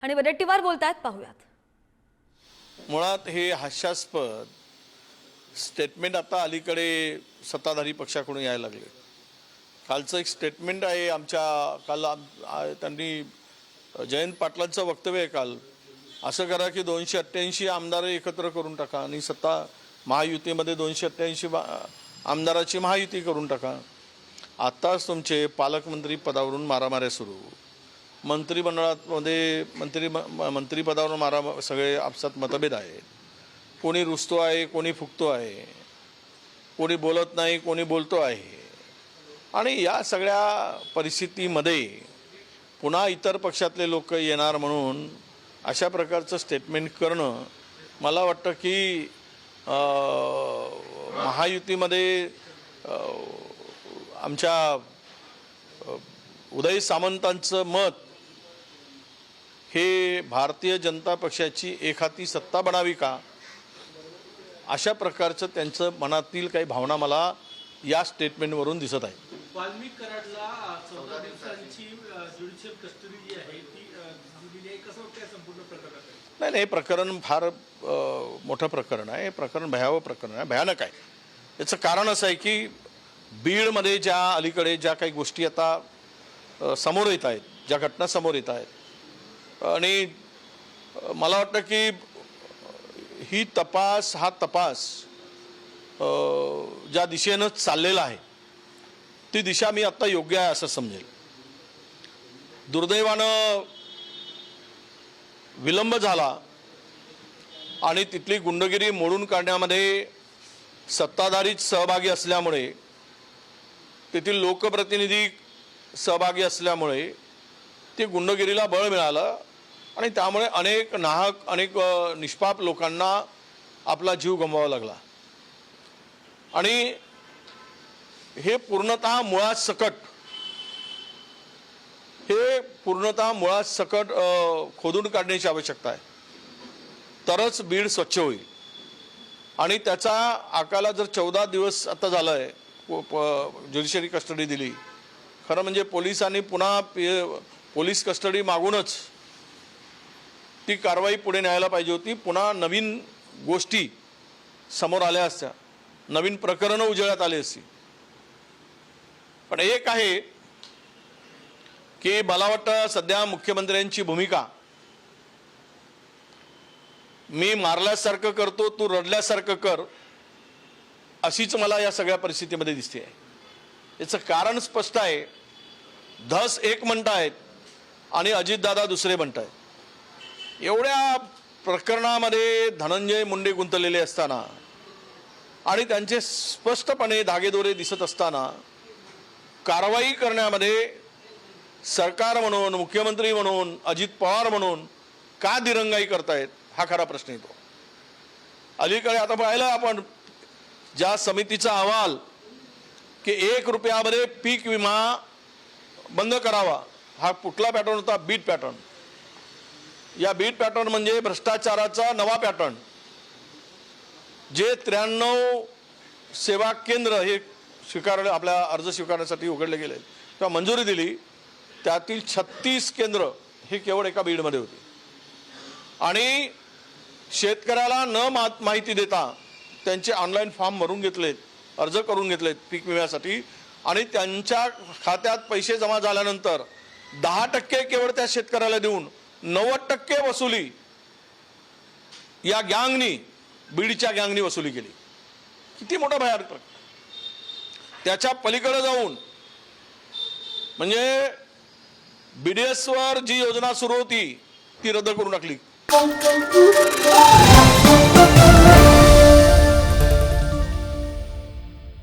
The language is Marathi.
आणि वडेट्टीवार बोलतायत, पाहूयात। मुळात हे हास्यास्पद स्टेटमेंट आता अलीकडे सत्ताधारी पक्षाकडून यायला लागले। कालचं एक स्टेटमेंट आहे काल त्यांनी जयंत पाटलांचं वक्तव्य आहे काल, असं करा की 288 आमदार एकत्र करून टाका आणि सत्ता महायुतीमध्ये 288 आमदाराची महायुती करून टाका। आत्ताच तुमचे पालकमंत्री पदावरून मारामाऱ्या सुरू, मंत्रिमंडळामध्ये मंत्रिपदावरून सगळे आपसात मतभेद आहेत। कोणी रुसतो आहे, कोणी फुकतो आहे, कोणी बोलत नाही, कोणी बोलतो आहे। आणि या सगळ्या परिस्थितीमध्ये पुन्हा इतर पक्षातले लोक येणार म्हणून अशा प्रकारचं स्टेटमेंट करणं, मला वाटतं की महायुतीमध्ये आमच्या उदय सामंतांचं मत हे भारतीय जनता पक्षाची एखादी सत्ता बनावी का, अशा प्रकारचं त्यांचं मनातील काही भावना मला या स्टेटमेंटवरून दिसत आहे। वाल्मिक कराडला 14 दिवसांची ज्युडिशियल कस्टडी जी आहे ती दिलेली आहे, कसं वाटतं संपूर्ण प्रकरणात? नाही, प्रकरण फार मोठं प्रकरण आहे, प्रकरण भयावह प्रकरण आहे, भयानक आहे। याचं कारण असं आहे की बीडमध्ये अलीकडे ज्या काही गोष्टी आता समोर येत आहेत, ज्या घटना समोर येत आहेत, आणि मला वाटतं की हा तपास ज्या दिशेनं चाललेला आहे ती दिशा मी आता योग्य आहे असं समजेल। दुर्दैवानं विलंब झाला आणि तिथली गुंडगिरी मोडून काढण्यामध्ये सत्ताधारीच सहभागी असल्यामुळे, तेथील लोकप्रतिनिधी सहभागी असल्यामुळे ते गुंडगिरीला बळ मिळालं आणि त्यामुळे अनेक निष्पाप लोकांना आपला जीव गमवावा लागला। आणि हे पूर्णतः मुळात सकट खोदून काढण्याची आवश्यकता आहे, तरच बीड स्वच्छ होईल। आणि त्याचा आकाला जर 14 दिवस आता झालाय ज्युडिशरी कस्टडी दिली, खरं म्हणजे पोलिसांनी पुन्हा पोलीस कस्टडी मागूनच ती कारवाई पुढे न्यायला पाहिजे होती। पुन्हा नवीन गोष्टी समोर आल्या असत्या, नवीन प्रकरणं उजेडात आली असती। पण एक आहे की मला वाटतं सध्या मुख्यमंत्र्यांची भूमिका, मी मारल्यासारखं करतो, तू रडल्यासारखं कर, अशीच मला या सगळ्या परिस्थितीमध्ये दिसते आहे। याचं कारण स्पष्ट आहे, धस एक म्हणतायत आणि अजितदादा दुसरे म्हणतायत। एवढ्या प्रकरणामध्ये धनंजय मुंडे गुंतलेले असताना आणि त्यांचे स्पष्टपणे धागेदोरे दिसत असताना कारवाई करण्यामध्ये सरकार म्हणून, मुख्यमंत्री म्हणून, अजित पवार म्हणून का दिरंगाई करतायत, हा खरा प्रश्न येतो। अलीकडे आता पाहिलं आपण ज्या समितीचा अहवाल की 1 रुपयामध्ये पीक विमा बंद करावा, हा कुठला पॅटर्न होता? बीट पॅटर्न। या बीट पॅटर्न म्हणजे भ्रष्टाचाराचा नवा पॅटर्न। जे 93 सेवा केंद्र हे आपल्या अर्ज स्वीकारण्यासाठी उघडले गेले किंवा मंजुरी दिली, त्यातील 36 केंद्र हे केवळ एका बीडमध्ये होती। आणि शेतकऱ्याला न माहिती देता त्यांचे ऑनलाईन फॉर्म भरून घेतलेत, अर्ज करून घेतलेत पीक विम्यासाठी, आणि त्यांच्या खात्यात पैसे जमा झाल्यानंतर 10% केवळ त्या शेतकऱ्याला देऊन 90% वसुली या गँगनी, बीडच्या गँगनी वसुली केली। किती मोठा भयानक प्रकार। त्याच्या पलीकडे जाऊन म्हणजे BDS वर जी योजना सुरू होती ती रद्द करून टाकली।